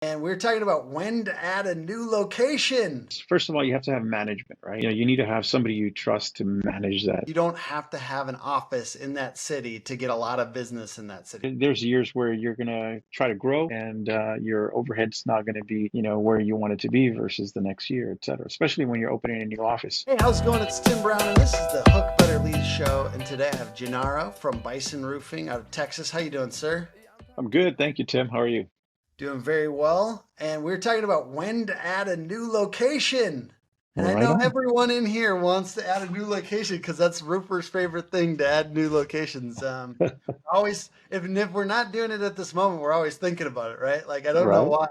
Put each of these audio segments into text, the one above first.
And we're talking about when to add a new location. First of all, you have to have management, right? You need to have somebody you trust to manage that. You don't have to have an office in that city to get a lot of business in that city. There's years where you're going to try to grow and your overhead's not going to be, where you want it to be versus the next year, et cetera, especially when you're opening a new office. Hey, how's it going? It's Tim Brown, and this is the Hook Better Leads show. And today I have Genaro from Bison Roofing out of Texas. How you doing, sir? I'm good. Thank you, Tim. How are you? Doing very well. And we're talking about when to add a new location. And I Right know on. everyone in here wants to add a new location because that's Roofer's favorite thing to add new locations. Always, if we're not doing it at this moment, we're always thinking about it, right? Like I don't know Right.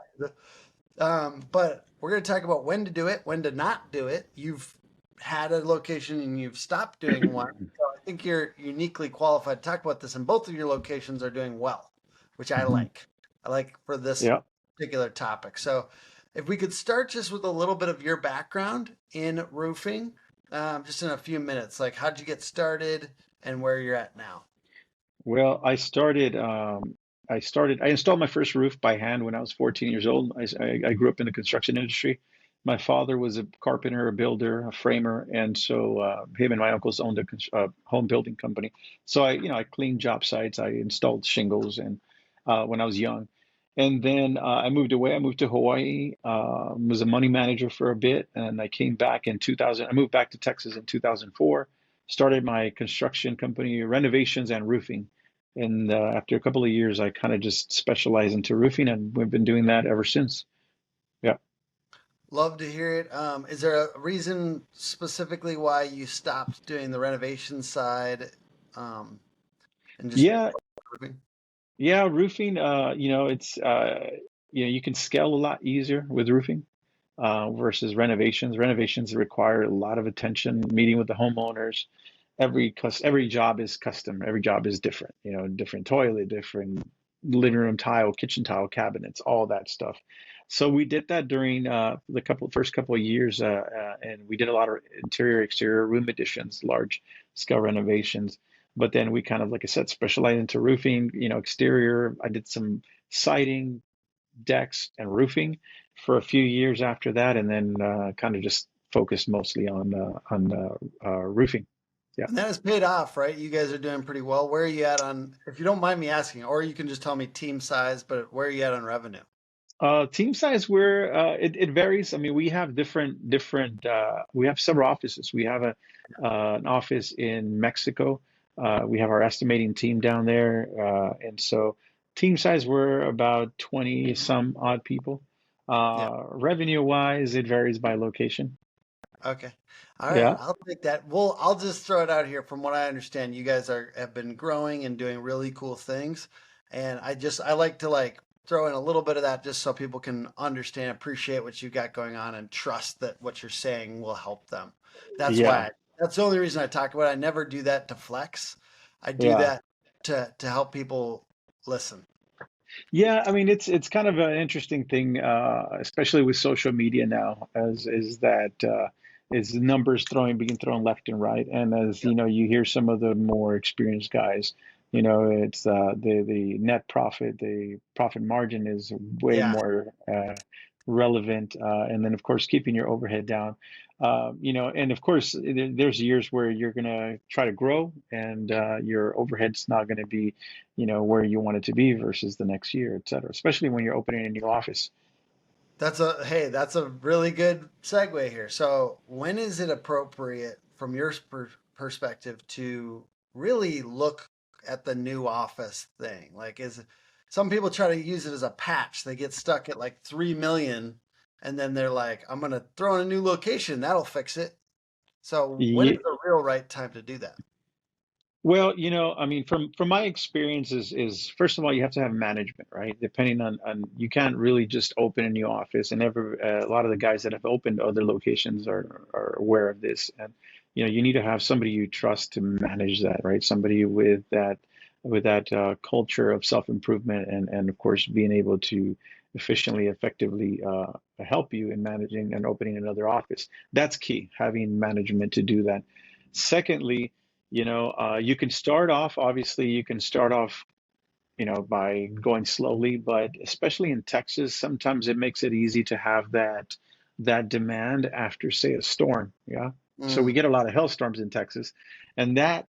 why. But we're going to talk about when to do it, when to not do it. You've had a location and you've stopped doing one. So I think you're uniquely qualified to talk about this, and both of your locations are doing well, which I Mhm. like. I like for this Yeah. particular topic. So if we could start just with a little bit of your background in roofing, just in a few minutes, like how'd you get started and where you're at now? Well, I installed my first roof by hand when I was 14 years old. I grew up in the construction industry. My father was a carpenter, a builder, a framer, and so him and my uncles owned a home building company. So I cleaned job sites, I installed shingles, and when I was young, and then I moved away. I moved to Hawaii, was a money manager for a bit, and I came back in 2000. I moved back to Texas in 2004. Started my construction company, renovations and roofing. And after a couple of years, I kind of just specialized into roofing, and we've been doing that ever since. Yeah. Love to hear it. Is there a reason specifically why you stopped doing the renovation side, um, and just Yeah. roofing? Yeah. Roofing, you can scale a lot easier with roofing versus renovations. Renovations require a lot of attention, meeting with the homeowners. Every job is custom. Every job is different. Different toilet, different living room tile, kitchen tile, cabinets, all that stuff. So we did that during the first couple of years, and we did a lot of interior, exterior room additions, large scale renovations. But then we kind of, like I said, specialized into roofing. Exterior. I did some siding, decks, and roofing for a few years after that, and then kind of just focused mostly on roofing. Yeah. And that has paid off, right? You guys are doing pretty well. Where are you at on, if you don't mind me asking, or you can just tell me team size, but where are you at on revenue? Team size, it varies. I mean, we have different. We have several offices. We have an office in Mexico. We have our estimating team down there, and so team size we're about 20 some odd people. Yeah. Revenue wise, it varies by location. Okay. All right. Yeah. I'll take that. Well, I'll just throw it out here. From what I understand, you guys are have been growing and doing really cool things. And I like to like throw in a little bit of that just so people can understand, appreciate what you got going on and trust that what you're saying will help them. That's why Yeah. that's the only reason I talk about it. I never do that to flex. I do Yeah. that to help people listen. Yeah, I mean it's kind of an interesting thing, especially with social media now, as is that is numbers being thrown left and right, and as Yep. you hear some of the more experienced guys, it's the net profit, the profit margin is way Yeah. more relevant, and then of course keeping your overhead down, and of course there's years where you're gonna try to grow, and your overhead's not gonna be where you want it to be versus the next year, et cetera, especially when you're opening a new office. That's a really good segue here. So, when is it appropriate from your perspective to really look at the new office thing? Like, is some people try to use it as a patch. They get stuck at like 3 million and then they're like, I'm going to throw in a new location. That'll fix it. So, when is Ye- the real right time to do that? Well, I mean, from my experience is first of all, you have to have management, right? Depending on you can't really just open a new office, and a lot of the guys that have opened other locations are aware of this, and you need to have somebody you trust to manage that, right? Somebody with that culture of self-improvement, and of course being able to efficiently, effectively help you in managing and opening another office. That's key, having management to do that. Secondly, you can start off, obviously, you can start off by going slowly. But especially in Texas, sometimes it makes it easy to have that demand after, say, a storm. Yeah. So we Mm, get a lot of hailstorms in Texas, and that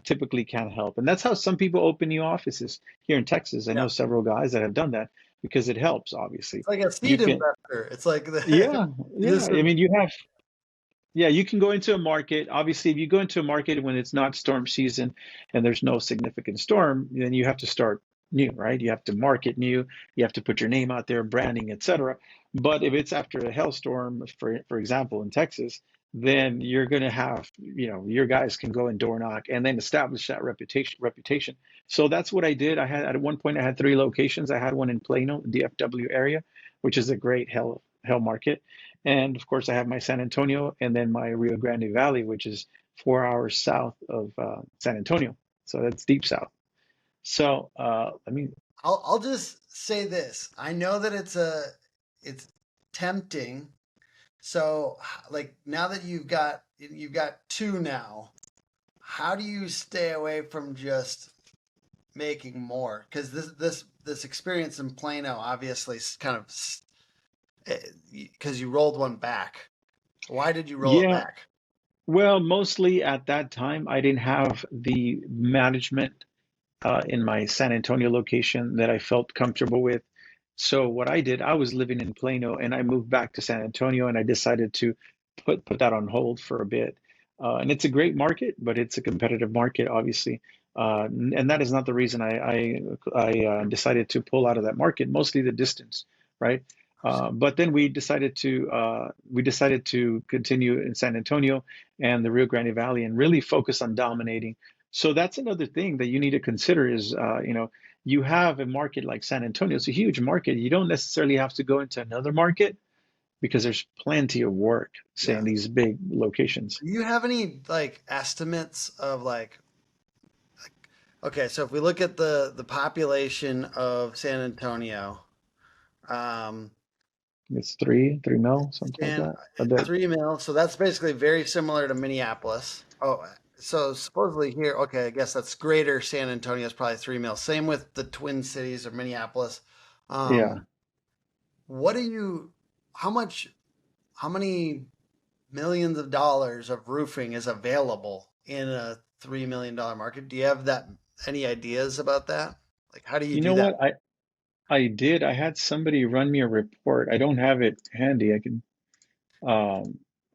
typically can help. And that's how some people open new offices here in Texas. I yeah. know several guys that have done that because it helps, obviously. It's like a You seed can, investor. It's like the yeah, yeah. this I mean, you have yeah, you can go into a market. Obviously, if you go into a market when it's not storm season and there's no significant storm, then you have to start new, right? You have to market new, you have to put your name out there, branding, etc. But if it's after a hailstorm, for example, in Texas, then you're going to have, your guys can go and door knock and then establish that reputation. So that's what I did. I had at one point I had three locations. I had one in Plano, DFW area, which is a great hell market. And of course, I have my San Antonio and then my Rio Grande Valley, which is 4 hours south of San Antonio. So that's deep south. So, I mean, I'll just say this. I know that it's tempting. So like now that you've got two now, how do you stay away from just making more? Because this experience in Plano obviously is kind of because you rolled one back. Why did you roll it yeah, back? well, mostly at that time, I didn't have the management in my San Antonio location that I felt comfortable with. So what I did, I was living in Plano and I moved back to San Antonio and I decided to put that on hold for a bit. And it's a great market, but it's a competitive market, obviously. And that is not the reason I decided to pull out of that market, mostly the distance, right? But then we decided to continue in San Antonio and the Rio Grande Valley and really focus on dominating. So that's another thing that you need to consider is, you have a market like San Antonio. It's a huge market. You don't necessarily have to go into another market because there's plenty of work, say, in Yeah. these big locations. Do you have any like estimates of like okay, so if we look at the population of San Antonio, um, It's 3 mil, something like and that. A bit. 3 mil, so that's basically very similar to Minneapolis. Oh, so supposedly here, okay, I guess that's greater San Antonio is probably 3 mil. Same with the Twin Cities of Minneapolis. Yeah. Um, what do you, how much, how many millions of dollars of roofing is available in a $3 million market? Do you have that any ideas about that? Like, how do you You do know that? what? I had somebody run me a report. I don't have it handy. I can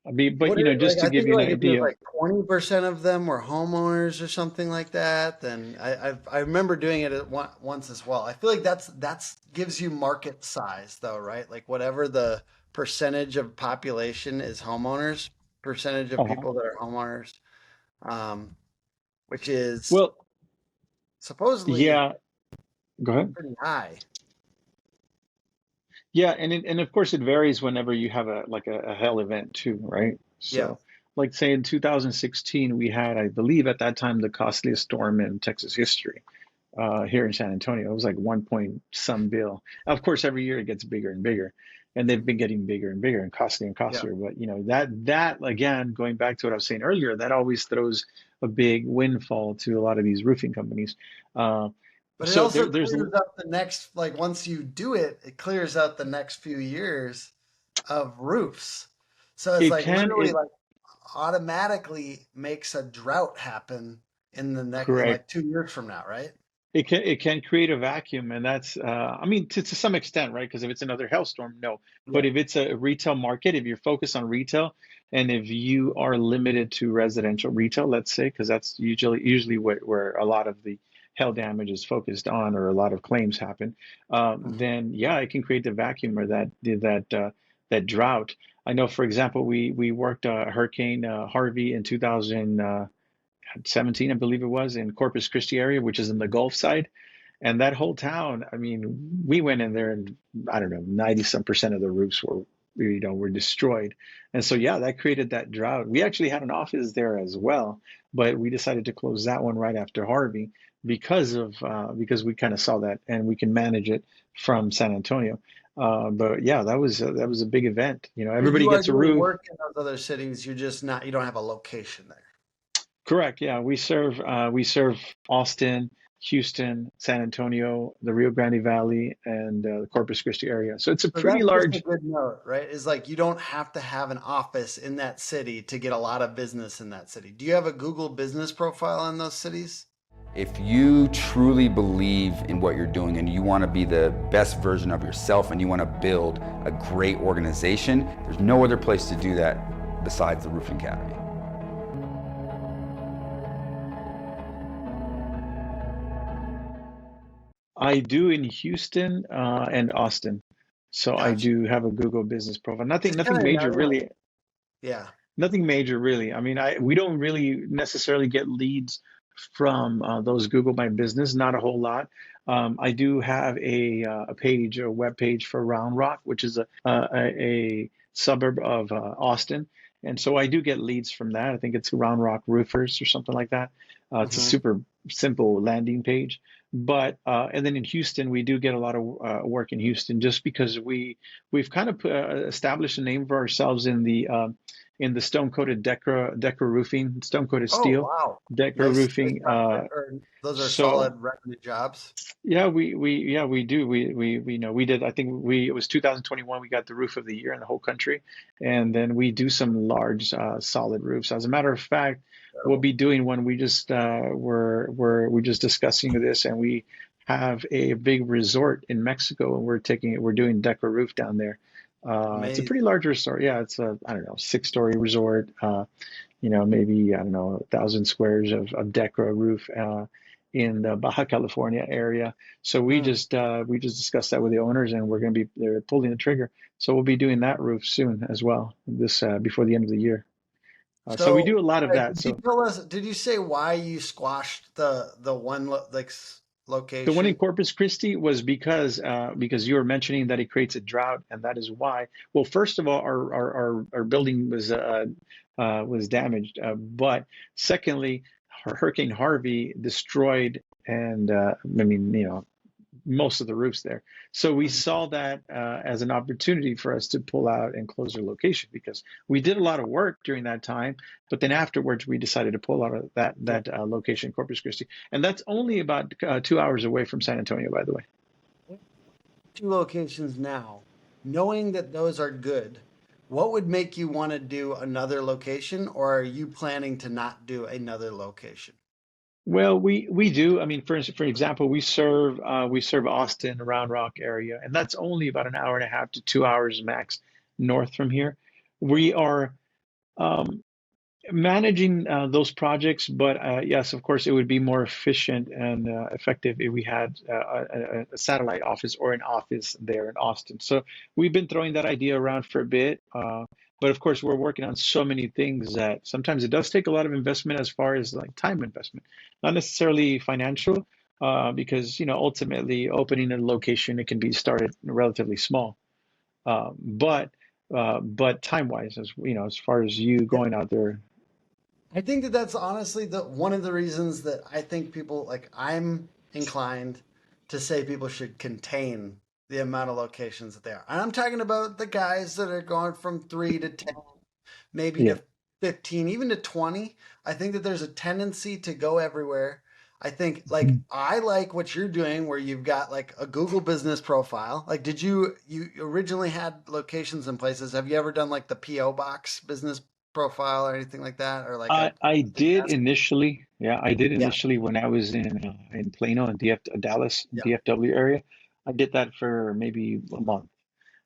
but What is just to I give think you an like if it was idea. like 20% of them were homeowners or something like that, then I remember doing it at once as well. I feel like that's gives you market size though, right? Like whatever the percentage of population is homeowners, percentage of Uh-huh. people that are homeowners, um, which is Well, supposedly yeah, go ahead. pretty high. Yeah, and of course it varies whenever you have a hell event too, right? Yeah, So, like say in 2016, we had, I believe at that time, the costliest storm in Texas history here in San Antonio. It was like 1 point some bill. Of course, every year it gets bigger and bigger, and they've been getting bigger and bigger and yeah. costlier. But that again, going back to what I was saying earlier, that always throws a big windfall to a lot of these roofing companies. Uh, But it so also there's clears up the next, like once you do it, it clears out the next few years of roofs. So it's it like can literally it like automatically makes a drought happen in correct. like 2 years from now, right? It can create a vacuum, and that's I mean to some extent, right? Because if it's another hailstorm, no. But Yeah. if it's a retail market, if you're focused on retail, and if you are limited to residential retail, let's say, because that's usually where a lot of the hail damage is focused on, or a lot of claims happen, Mhm. then yeah, it can create the vacuum or that drought. I know, for example, we worked Hurricane Harvey in 2017, I believe it was, in Corpus Christi area, which is in the Gulf side. And that whole town, I mean, we went in there and I don't know, 90 some percent of the roofs were destroyed. And so, yeah, that created that drought. We actually had an office there as well, but we decided to close that one right after Harvey because we kind of saw that and we can manage it from San Antonio. But yeah, that was a big event. But Everybody you are gets a doing roof. work in those other cities. You're just not, you don't have a location there. Correct. Yeah, we serve Austin. Houston, San Antonio, the Rio Grande Valley, and the Corpus Christi area. So it's a So pretty that's just a large. good note, right? Is like you don't have to have an office in that city to get a lot of business in that city. Do you have a Google business profile in those cities? If you truly believe in what you're doing and you want to be the best version of yourself and you want to build a great organization, there's no other place to do that besides the Roofing Academy. I do in Houston and Austin. So I Gotcha. do have a Google business profile. Nothing, Just kind nothing of major know, like, really. yeah. Nothing major, really. I mean, we don't really necessarily get leads from those Google My Business, not a whole lot. I do have a page, a web page for Round Rock, which is a suburb of Austin, and so I do get leads from that. I think it's Round Rock Roofers or something like that. It's a Hmm. super simple landing page. But and then in Houston, we do get a lot of work in Houston, just because we've kind of established a name for ourselves in the stone coated Decra roofing, stone coated Oh, steel wow. Decra Nice, nice roofing. project. Or those are solid So revenue jobs. yeah, we do. We know we did. I think we it was 2021. We got the roof of the year in the whole country, and then we do some large solid roofs. As a matter of fact, we'll Incredible. be doing one. We just we're just discussing this, and we have a big resort in Mexico, and we're doing Decra roof down there. It's a pretty Amazing. large resort. Yeah, it's a, I don't know, 6-story resort. Maybe, I don't know, 1,000 squares of Decra roof in the Baja California area. So Mm. we just discussed that with the owners, and they're pulling the trigger. So we'll be doing that roof soon as well, this before the end of the year. So we do So, a lot of that. did you So tell us, did you say why you squashed the one the one in location? Corpus Christi was because you were mentioning that it creates a drought, and that is why. Well, first of all, our building was damaged, but secondly, Hurricane Harvey destroyed, and I mean, most of the roofs there. So we Mhm. saw that as an opportunity for us to pull out and close our location, because we did a lot of work during that time, but then afterwards we decided to pull out of Yeah. that location, Corpus Christi, and that's only about 2 hours away from San Antonio, by the way. Two locations now, knowing that those are good, what would make you want to do another location, or are you planning to not do another location? Well, we do. I mean, for example, we serve Austin, Round Rock area, and that's only about an hour and a half to 2 hours max north from here. We are um, managing those projects, but yes, of course, it would be more efficient and effective if we had a satellite office or an office there in Austin. So we've been throwing that idea around for a bit, but of course, we're working on so many things that sometimes it does take a lot of investment, as far as like time investment, not necessarily financial, because ultimately opening a location, it can be started relatively small, but time wise, as far as you Yeah, going out there. I think that that's honestly the one of the reasons that I think people like I'm inclined to say people should contain the amount of locations that they are. And I'm talking about the guys that are going from 3 to 10, maybe Yeah. to 15, even to 20. I think that there's a tendency to go everywhere. I think like Mhm. I like what you're doing where you've got like a Google business profile. Like you originally had locations in places. Have you ever done like the PO box business profile or anything like that or like a I did address? initially. Yeah, I did Yeah. initially when I was in Plano and Dallas, Yeah. DFW area. I did that for maybe a month,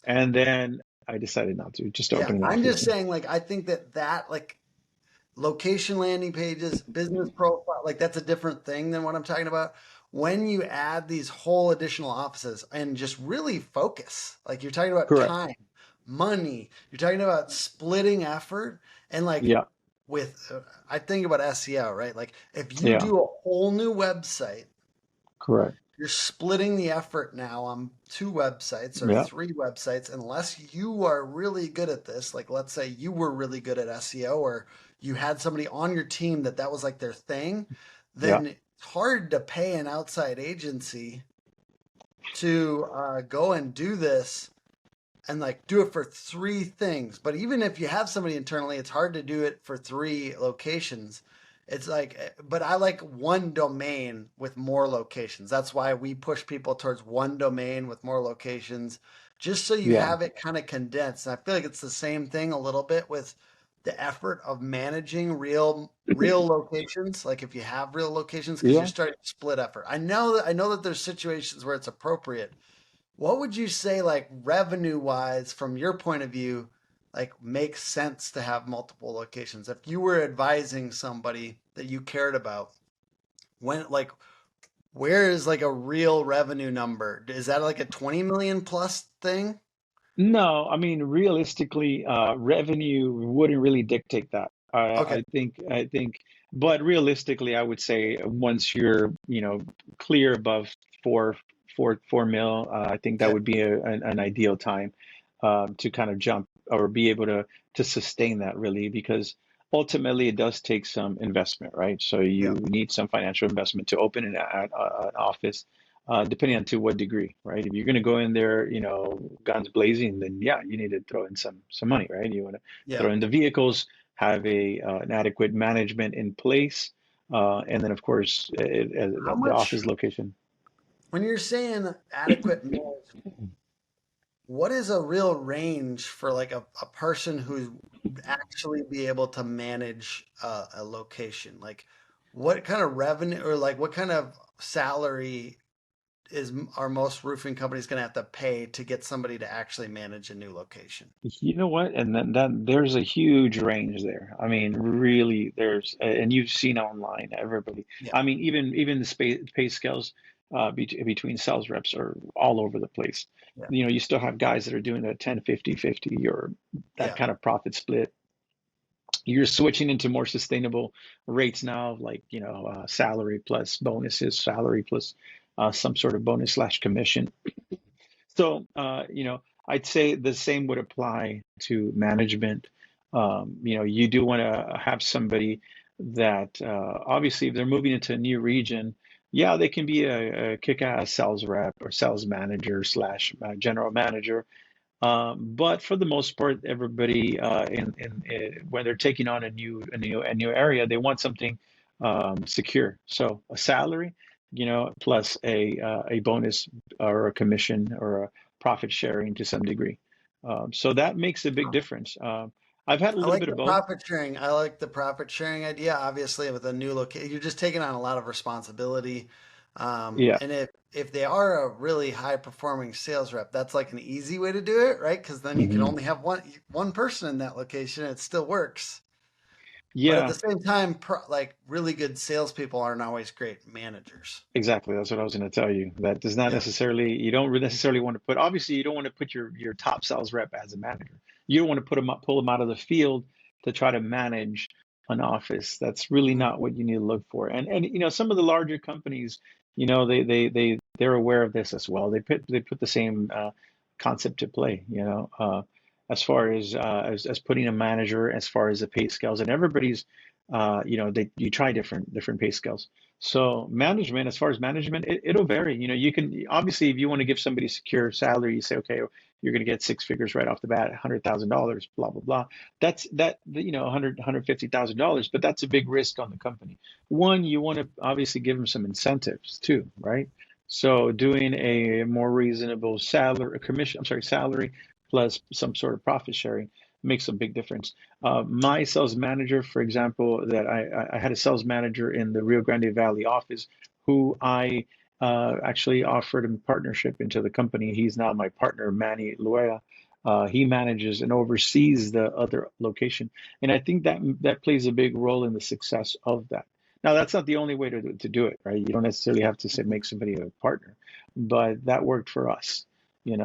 and then I decided not to, just Yeah. open an I'm office. just saying like I think that like location landing pages, business profile, like that's a different thing than what I'm talking about. When you add these whole additional offices and just really focus, like you're talking about Correct. time, money, you're talking about splitting effort and like Yeah. I think about SEO, right? Like if you Yeah. do a whole new website, Correct. you're splitting the effort now on two websites or Yeah. three websites, unless you are really good at this. Like, let's say you were really good at SEO or you had somebody on your team that was like their thing, Yeah. then it's hard to pay an outside agency to go and do this and like do it for three things. But even if you have somebody internally, it's hard to do it for three locations. It's like, but I like one domain with more locations. That's why we push people towards one domain with more locations, just so you Yeah, have it kind of condensed. And I feel like it's the same thing a little bit with the effort of managing real locations. Like if you have real locations, because you're yeah. starting to split effort. I know that there's situations where it's appropriate. What would you say, like revenue wise, from your point of view, like makes sense to have multiple locations? If you were advising somebody that you cared about, when like where is like a real revenue number? Is that like a 20 million plus thing? No, I mean realistically, revenue wouldn't really dictate that. Okay. I think, but realistically, I would say once you're, clear above four, 4 mil, I think that Okay. would be an ideal time to kind of jump or be able to sustain that really, because ultimately it does take some investment, right? So Yeah. you need some financial investment to open an office depending on to what degree, right? If you're going to go in there, guns blazing, then yeah, you need to throw in some money, right? You want to Yeah. throw in the vehicles, have an adequate management in place, and then of course How the much office location. when you're saying adequate management, what is a real range for like a person who actually be able to manage a location? Like what kind of revenue or like what kind of salary are most roofing companies going to have to pay to get somebody to actually manage a new location? You know what? And then there's a huge range there. I mean, really, and you've seen online, everybody. Yeah. I mean, even the pay scales between sales reps are all over the place. Yeah. You still have guys that are doing a 10, 50, 50, or that Yeah. kind of profit split. You're switching into more sustainable rates now, like, salary plus bonuses, salary plus some sort of bonus slash commission. So, I'd say the same would apply to management. You do want to have somebody that obviously, if they're moving into a new region, yeah, they can be a kick-ass sales rep or sales manager slash general manager. But for the most part, everybody when they're taking on a new area, they want something secure. So a salary, plus a bonus or a commission or a profit sharing to some degree. So that makes a big difference. I've had a I little like bit the of both. profit sharing. I like the profit sharing idea. Obviously, with a new location, you're just taking on a lot of responsibility. Yeah. And if they are a really high performing sales rep, that's like an easy way to do it, right? Because then you can Hmm. only have one person in that location. It still works. But at the Yeah. same time, like really good salespeople aren't always great managers. Exactly. That's what I was going to tell you. That does not Yeah. necessarily, you don't necessarily want to put, obviously, you don't want to put your top sales rep as a manager. You don't want to pull them out of the field to try to manage an office. That's really Mm. not what you need to look for. And some of the larger companies, they're aware of this as well. They put the same concept to play, as far as putting a manager, as far as the pay scales, and everybody's, you try different pay scales. So management, as far as management, it'll vary. You can obviously, if you want to give somebody a secure salary, you say, okay, you're going to get six figures right off the bat, $100,000, blah blah blah. $150,000, but that's a big risk on the company. One, you want to obviously give them some incentives too, right? So doing a more reasonable salary, commission, I'm sorry, salary plus some sort of profit sharing makes a big difference. My sales manager, for example, that I had a sales manager in the Rio Grande Valley office who I actually offered him partnership into the company. He's now my partner, Manny Luea. He manages and oversees the other location, and I think that plays a big role in the success of that. Now, that's not the only way to do it, right? You don't necessarily have to say make somebody a partner, but that worked for us. You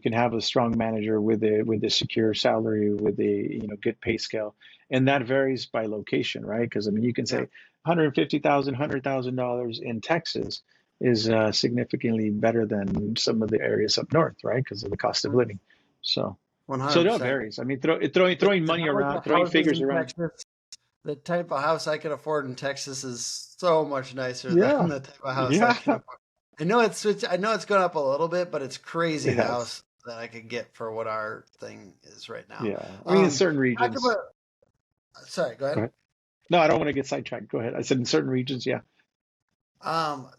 can have a strong manager with a secure salary, with a good pay scale, and that varies by location, right? Because I mean, you can Yeah. say 150,000, $100,000 in Texas is significantly better than some of the areas up north, right? Because of the cost of living. So, so it all 100%. varies. I mean, throwing The money how the around, throwing houses figures in around. Texas, the type of house I can afford in Texas is so much nicer than Yeah, the type of house I yeah, can afford. I know it's gone up a little bit, but it's crazy the yes, house that I could get for what our thing is right now. yeah. I mean, in certain Talk regions. about, sorry, go Go ahead. ahead. No, I don't want to get sidetracked. Go ahead. I said in certain regions, yeah.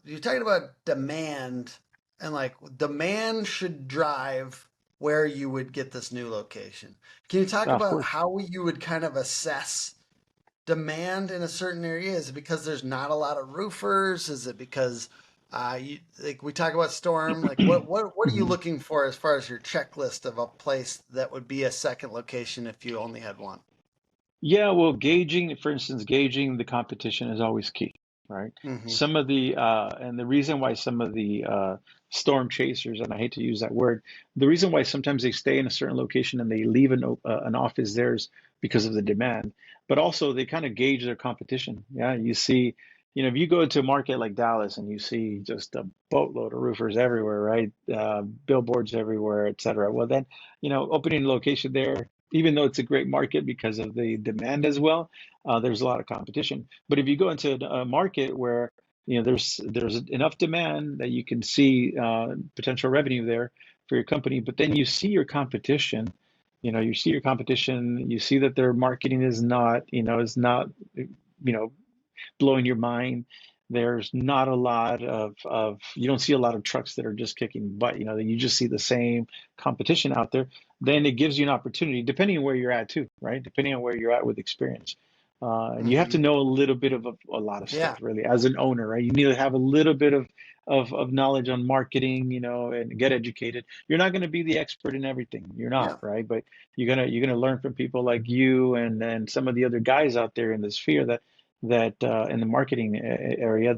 You're talking about demand, and like demand should drive where you would get this new location. Can you talk Of about course. how you would kind of assess demand in a certain area? Is it because there's not a lot of roofers? Is it because like we talk about storm? Like what are you Mhm. looking for as far as your checklist of a place that would be a second location if you only had one? Yeah, well, gauging, for instance, gauging the competition is always key, right? Hmm. Some of the, and the reason why some of the storm chasers, and I hate to use that word, the reason why sometimes they stay in a certain location and they leave an office there is because of the demand, but also they kind of gauge their competition. Yeah, you see, if you go into a market like Dallas and you see just a boatload of roofers everywhere, right? Billboards everywhere, et cetera. Well, then, opening a location there, even though it's a great market because of the demand as well, there's a lot of competition. But if you go into a market where there's enough demand that you can see potential revenue there for your company, but then you see your competition, you see that their marketing is not blowing your mind. There's not a lot you don't see a lot of trucks that are just kicking butt, that you just see the same competition out there. Then it gives you an opportunity, depending on where you're at too, right? Depending on where you're at with experience. And you have to Hmm. know a little bit of a lot of Yeah. stuff, really, as an owner, right? You need to have a little bit of knowledge on marketing, and get educated. You're not going to be the expert in everything. You're Yeah. not, right? But you're gonna learn from people like you and then some of the other guys out there in the sphere that in the marketing area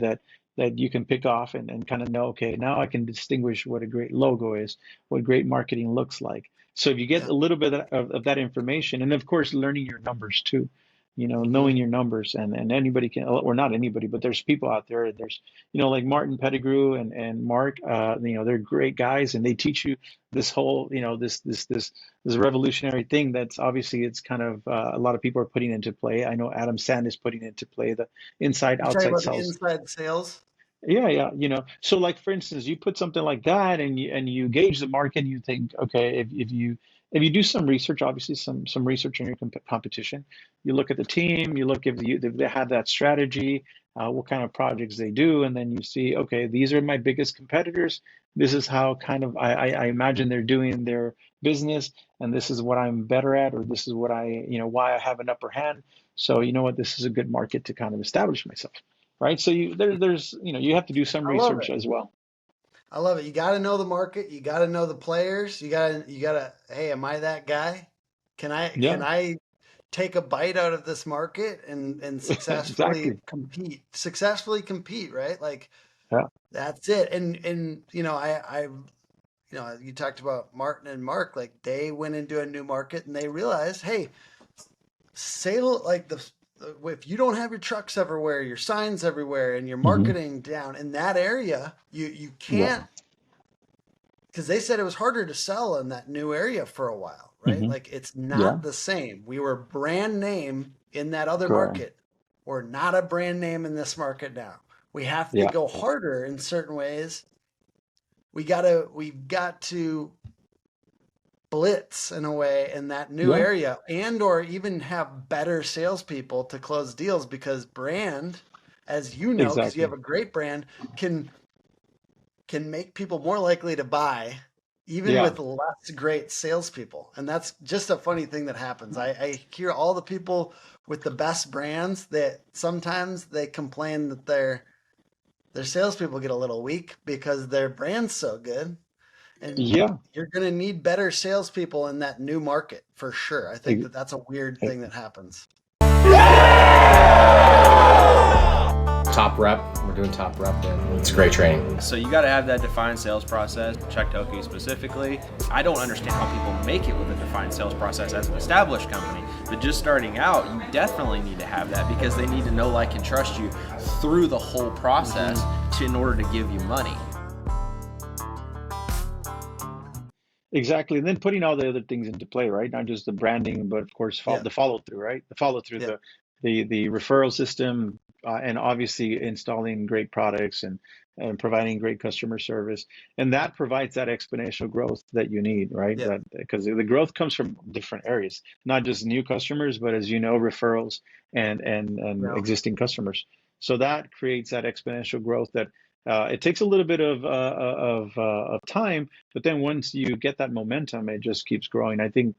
that you can pick off and kind of know, okay, now I can distinguish what a great logo is, what great marketing looks like. So if you get Yeah. a little bit of that information, and of course learning your numbers too, Hmm. knowing your numbers, and anybody can, or not anybody, but there's people out there, there's like Martin Pettigrew and Mark, they're great guys, and they teach you this whole, this revolutionary thing that's obviously it's kind of a lot of people are putting into play. I know Adam Sand is putting into play the inside You're talking outside about the sales. inside sales? Yeah, yeah, so like for instance, you put something like that and you gauge the market and you think, okay, if you do some research, obviously some research on your competition, you look at the team, you look if they have that strategy, what kind of projects they do, and then you see, okay, these are my biggest competitors. This is how kind of I imagine they're doing their business, and this is what I'm better at, or this is what why I have an upper hand. So you know what, this is a good market to kind of establish myself, right? So there's you have to do some I love research it. as well. I love it. You got to know the market. You got to know the players. You got to. Hey, am I that guy? Can Yeah, I take a bite out of this market and successfully exactly. compete? Successfully compete, right? Like Yeah, that's it. And you talked about Martin and Mark. Like they went into a new market and they realized, hey, sale like the if you don't have your trucks everywhere, your signs everywhere, and your hmm, marketing down in that area, you yeah, can't, because they said it was harder to sell in that new area for a while, right? hmm, Like it's yeah, not the same. We were brand name in that other correct. market. We're not a brand name in this market now. We have to Yeah, go harder in certain ways. We've got to blitz in a way in that new yeah, area and or even have better salespeople to close deals because brand, as you know, because you have exactly. a great brand, can can make people more likely to buy even Yeah, with less great salespeople. And that's just a funny thing that happens. I hear all the people with the best brands that sometimes they complain that their salespeople get a little weak because their brand's so good. And yeah, you're going to need better salespeople in that new market for sure. I think ex- that that's a weird ex- thing that happens. Top rep. We're doing top rep then. It's great training. So you got to have that defined sales process. Check Toki specifically. I don't understand how people make it with a defined sales process as an established company. But just starting out, you definitely need to have that because they need to know, like, and trust you through the whole process in order to give you money. exactly. And then putting all the other things into play, right? Not just the branding, but of course Yeah. the follow through, right? The follow through, Yeah. the referral system, and obviously installing great products and and providing great customer service. And that provides that exponential growth that you need, right? Yeah. That because the growth comes from different areas, not just new customers, but as you know, referrals and Yeah. existing customers. So that creates that exponential growth that it takes a little bit of time, but then once you get that momentum, it just keeps growing. I think,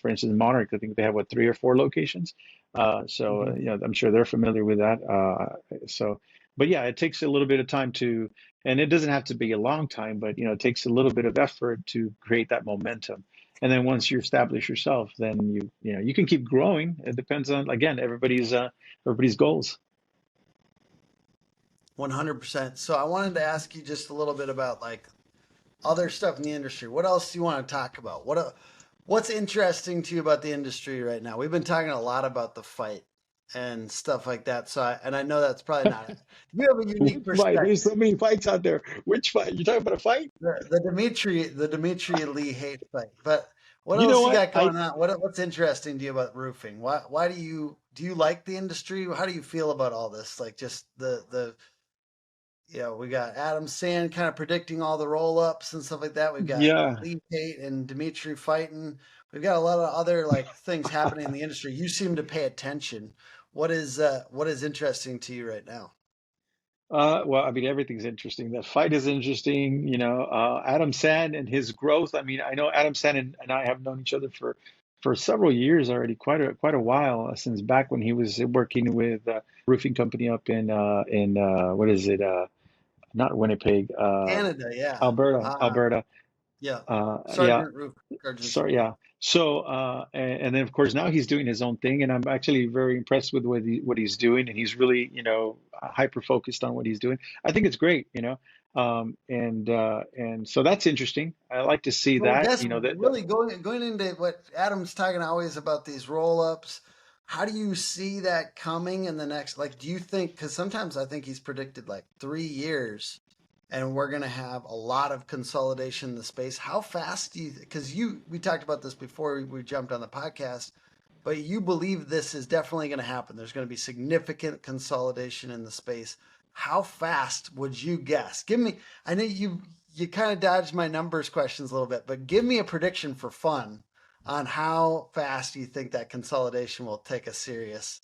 for instance, Monarch, I think they have what, 3 or 4 locations. So, Mhm. I'm sure they're familiar with that. But yeah, it takes a little bit of time and it doesn't have to be a long time, but it takes a little bit of effort to create that momentum. And then once you establish yourself, then you can keep growing. It depends on, again, everybody's goals. 100%. So I wanted to ask you just a little bit about like other stuff in the industry. What else do you want to talk about? What's interesting to you about the industry right now? We've been talking a lot about the fight and stuff like that. And I know that's probably not it. You have a unique Which fight? There's perspective. so many fights out there. Which fight? You talking about a fight? The Dimitri Lee hate fight. But what You know else you what? got going on? What's interesting to you about roofing? Why do you like the industry? How do you feel about all this? Like just the we got Adam Sand kind of predicting all the roll ups and stuff like that. We've got Yeah. Lee Tate and Dimitri fighting. We've got a lot of other like things happening in the industry. You seem to pay attention. What is interesting to you right now? Well, I mean, everything's interesting. The fight is interesting. Adam Sand and his growth. I mean, I know Adam Sand and I have known each other for several years already, quite a while, since back when he was working with a roofing company up in what is it? Not Winnipeg, Canada, yeah. Alberta. Yeah. Yeah, Sergeant sorry, Support. yeah. So, and then of course now he's doing his own thing, and I'm actually very impressed with what he's doing, and he's really, hyper focused on what he's doing. I think it's great. And so that's interesting. I like to see So I that, guess that really going into what Adam's talking always about these roll ups, how do you see that coming in the next? Like, do you think? Because sometimes I think he's predicted like 3 years, and we're gonna have a lot of consolidation in the space. How fast do you? Because we talked about this before we jumped on the podcast, but you believe this is definitely going to happen. There's going to be significant consolidation in the space. How fast would you guess? Give me, I know you kind of dodged my numbers questions a little bit, but give me a prediction for fun on how fast you think that consolidation will take us serious.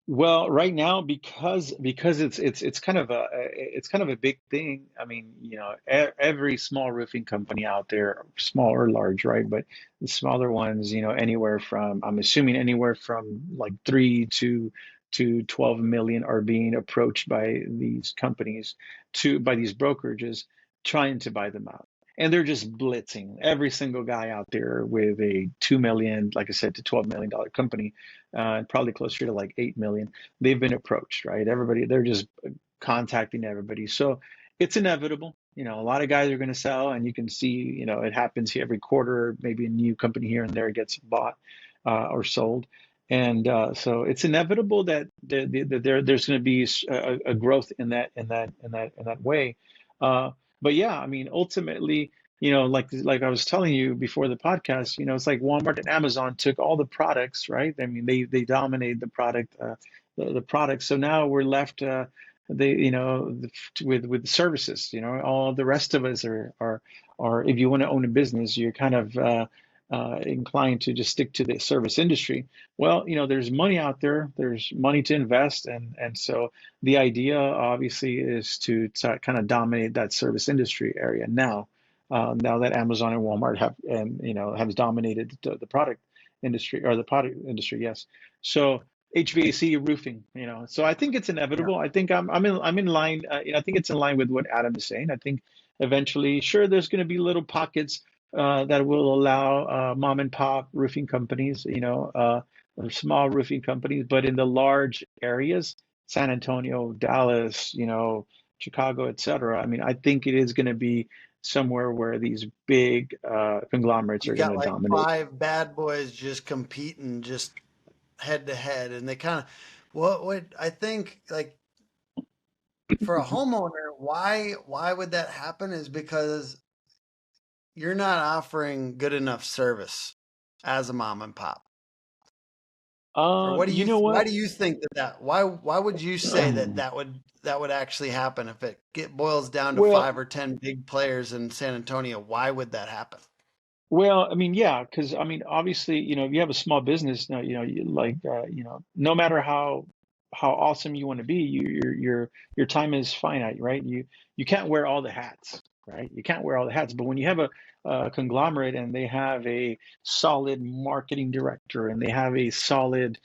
Well, right now, because it's kind of a big thing. I mean, every small roofing company out there, small or large, right? But the smaller ones, anywhere from, I'm assuming anywhere from like 3 to 12 million are being approached by these companies by these brokerages trying to buy them out. And they're just blitzing every single guy out there with a 2 million, like I said, to $12 million company, probably closer to like 8 million. They've been approached, right? Everybody, they're just contacting everybody. So it's inevitable. A lot of guys are going to sell, and you can see, it happens here every quarter. Maybe a new company here and there gets bought or sold, and so it's inevitable that there's going to be a growth in that way. Uh, but yeah, I mean, ultimately, like I was telling you before the podcast, it's like Walmart and Amazon took all the products, right? I mean, they dominated the product. So now we're left, with services. All the rest of us are if you want to own a business, you're kind of inclined to just stick to the service industry. Well, there's money out there, there's money to invest, and so the idea obviously is to kind of dominate that service industry area now. Now that Amazon and Walmart have dominated the product industry, or the product industry, yes. So HVAC, roofing, so I think it's Yeah. inevitable. I think I'm in line. I think it's in line with what Adam is saying. I think eventually, sure, there's going to be little pockets that will allow mom and pop roofing companies, or small roofing companies, but in the large areas, San Antonio, Dallas, Chicago, etc. I mean, I think it is going to be somewhere where these big conglomerates You are going got to like dominate. five bad boys just competing just head to head, and they kind of what would I think like for a homeowner, why would that happen is because you're not offering good enough service as a mom and pop. Or what do You you know why what? do you think why would you say that that would actually happen if it boils down to Well, 5 or 10 big players in San Antonio? Why would that happen? Well, I mean, yeah, because I mean, obviously, if you have a small business, no matter how awesome you want to be, your time is finite, right? You can't wear all the hats, right? You can't wear all the hats. But when you have a conglomerate and they have a solid marketing director and they have a solid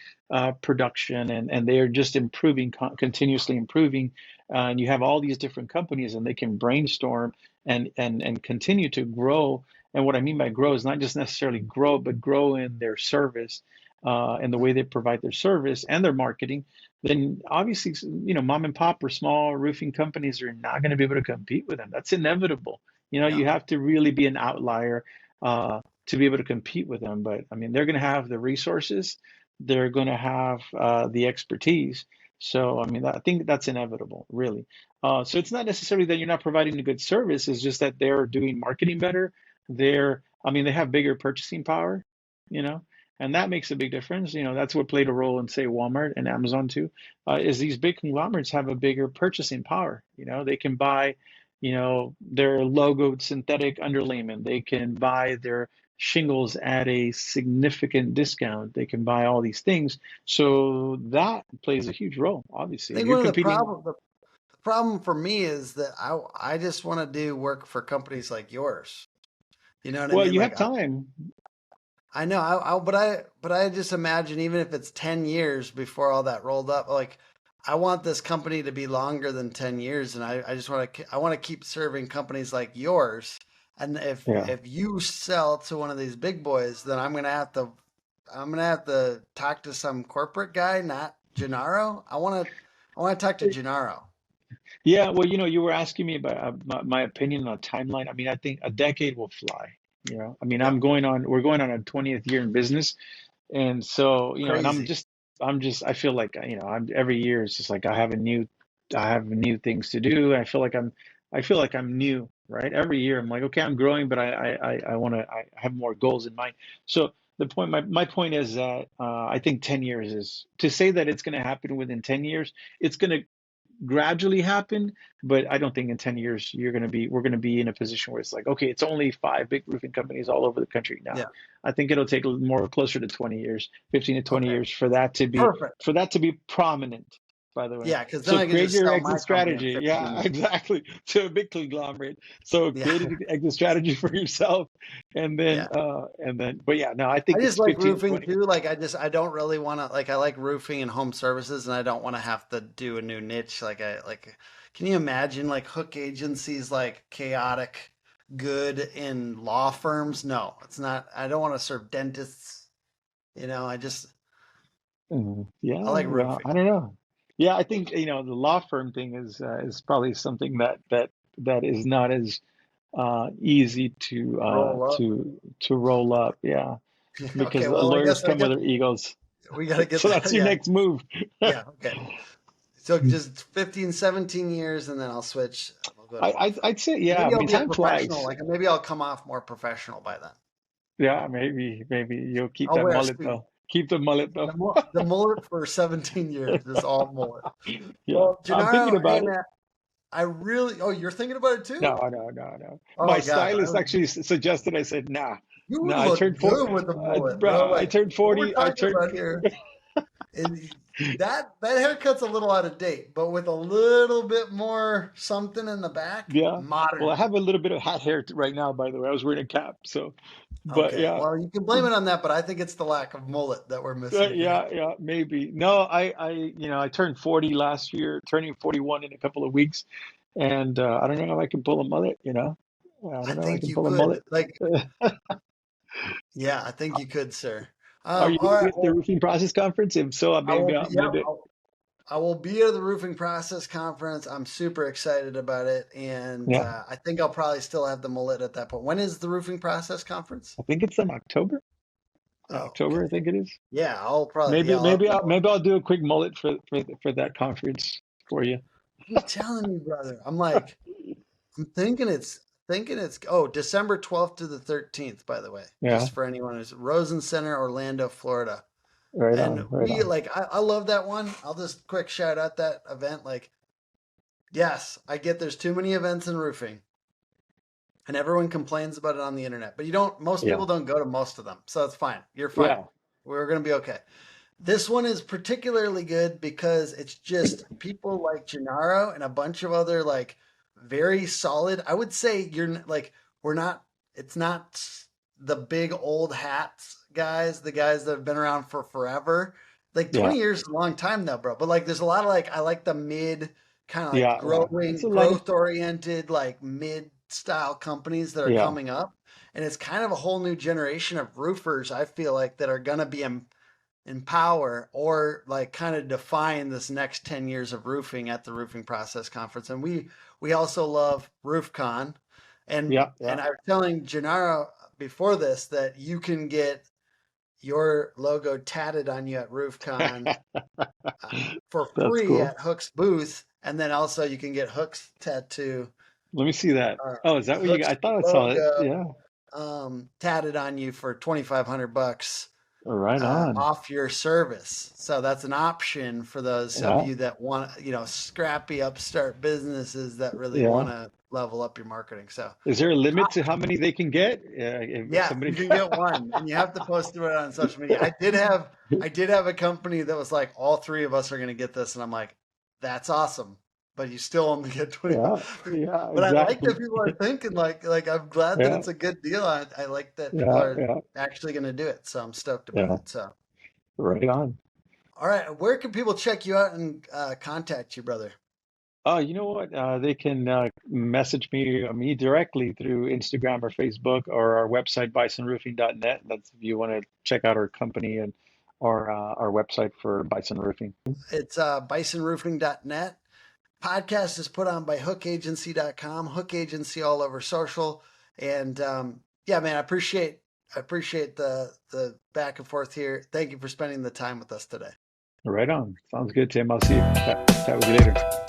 production and they are just improving, continuously improving, and you have all these different companies and they can brainstorm and continue to grow. And what I mean by grow is not just necessarily grow, but grow in their service, and the way they provide their service and their marketing. Then obviously, mom and pop or small roofing companies are not going to be able to compete with them. That's inevitable. Yeah. You have to really be an outlier to be able to compete with them. But I mean, they're going to have the resources, they're going to have the expertise. So I mean, I think that's inevitable, really. So it's not necessarily that you're not providing a good service. It's just that they're doing marketing better. I mean, they have bigger purchasing power, you know, and that makes a big difference. That's what played a role in, say, Walmart and Amazon too, is these big conglomerates have a bigger purchasing power. They can buy, their logoed synthetic underlayment. They can buy their shingles at a significant discount. They can buy all these things. So that plays a huge role, I obviously. think You're one of competing. the problem for me is that I just want to do work for companies like yours. You know what I Well, mean? you Like have time. I know, but I just imagine even if it's 10 years before all that rolled up, like I want this company to be longer than 10 years, and I just want to I want to keep serving companies like yours. And Yeah. if you sell to one of these big boys, then I'm gonna have to talk to some corporate guy, not Genaro. I want to talk to Genaro. Yeah, well, you were asking me about my opinion on timeline. I mean, I think a decade will fly. I mean, Yep, we're going on a 20th year in business, and so, and crazy. I feel like, every year it's just like I have new things to do. I feel like I'm new, right? Every year I'm like, okay, I'm growing, but I have more goals in mind. So my point is that I think 10 years is to say that it's going to happen within 10 years. It's going to gradually happen, but I don't think in 10 years we're going to be in a position where it's like, okay, it's only five big roofing companies all over the country now. Yeah. I think it'll take more closer to 20 years, 15 to 20 Okay. years for that to be Perfect. prominent, by the way. Yeah, because then So I can create just your sell exit my company in strategy. 15 Yeah, years. exactly. To a big conglomerate. So Yeah. create an exit strategy for yourself Yeah. and then but yeah, no, I think I it's just like 15 to roofing 20. too. I don't really want to like I like roofing and home services, and I don't want to have to do a new niche. Can you imagine like hook agencies like chaotic good in law firms? No, it's not. I don't want to serve dentists. I just I Yeah, like yeah, roofing. I don't know. Yeah, I think the law firm thing is probably something that is not as easy Roll up. to roll up. Yeah, Okay, because well I lawyers guess come with their egos. we got to get So that's that. your Yeah, next move. yeah. Okay, so just 15, 17 years, and then I'll switch. I'll go to law firm. I'd say, yeah. I Maybe I'll mean, be a time professional. flies. Maybe I'll come off more professional by then. Yeah, maybe you'll keep I'll that wear a mullet suit. though. Keep the mullet though. The mullet for 17 years is all mullet. Yeah, Well, I'm thinking Gennaro, hey about it. man, I really. Oh, you're thinking about it too? No. Oh My my God, stylist actually suggested. I said, nah, you no. would I turned look four. good with the mullet, bro. Bruh, I Like turned what we're 40. I talking turned. about here, and that haircut's a little out of date, but with a little bit more something in the back, Yeah. Well, I modern. have a little bit of hat hair right now, by the way. I was wearing a cap, so. But Okay, yeah, well you can blame it on that, but I think it's the lack of mullet that we're missing here. yeah, maybe. No, I turned 40 last year, turning 41 in a couple of weeks, and I don't know if I can pull a mullet. I I don't know if I think can you pull a could. mullet. Yeah, I think you could, sir. Are you All gonna be right. at the roofing process conference? If so, I will be. Yeah, maybe. I will be at the roofing process conference. I'm super excited about it, and Yeah, I think I'll probably still have the mullet at that point. When is the roofing process conference? I think it's in October. Oh, okay. October, I think it is. Yeah, I'll probably I'll have the mullet. Maybe I'll do a quick mullet for that conference for you. I'm telling you, brother. I'm thinking it's December 12th to the 13th. By the way, Yeah. just for anyone who's Rosen Center, Orlando, Florida. Right And on. Right we on. like, I love that one. I'll just quick shout out that event. Like, yes, I get there's too many events in roofing and everyone complains about it on the internet, but most Yeah. people don't go to most of them. So it's fine. You're fine. Yeah. We're going to be okay. This one is particularly good because it's just people like Genaro and a bunch of other like very solid. I would say we're not, it's not the big old hats guys, the guys that have been around for forever. Like Yeah. 20 years is a long time though, bro. But like there's a lot of like, I like the mid kind of like Yeah. Yeah. It's a lot of, growth oriented, like mid style companies that are yeah. coming up. And it's kind of a whole new generation of roofers, I feel like, that are going to be in power or like kind of define this next 10 years of roofing at the Roofing Process Conference. And we also love RoofCon. Yeah. And Yeah. I was telling Gennaro before this that you can get your logo tatted on you at RoofCon for That's free cool. at Hook's booth. And then also you can get Hook's tattoo, Let me see that. Oh, is that what you got? Hook's I thought I saw it. logo Yeah. tatted on you for $2,500 Right on. off your service. So that's an option for those of Yeah. you that want, scrappy upstart businesses that really want Yeah. to level up your marketing. So Is there a limit to how many they can get? If yeah, you somebody, can get one, and you have to post it on social media. I did have a company that was like, all three of us are going to get this, and I'm like, that's awesome, but you still only get yeah. 25. Yeah. But I like Exactly. that people are thinking like I'm glad that Yeah. it's a good deal. I like that people Yeah. are Yeah. actually going to do it, so I'm stoked about Yeah. it. So, Right on. all right, where can people check you out and contact you, brother? Oh, you know what? They can message me directly through Instagram or Facebook or our website, bisonroofing.net. That's if you want to check out our company and our website for Bison Roofing. It's bisonroofing.net. Podcast is put on by hookagency.com, Hook Agency all over social. And yeah, man, I appreciate the back and forth here. Thank you for spending the time with us today. Right on. Sounds good, Tim. I'll see you. Chat with you later.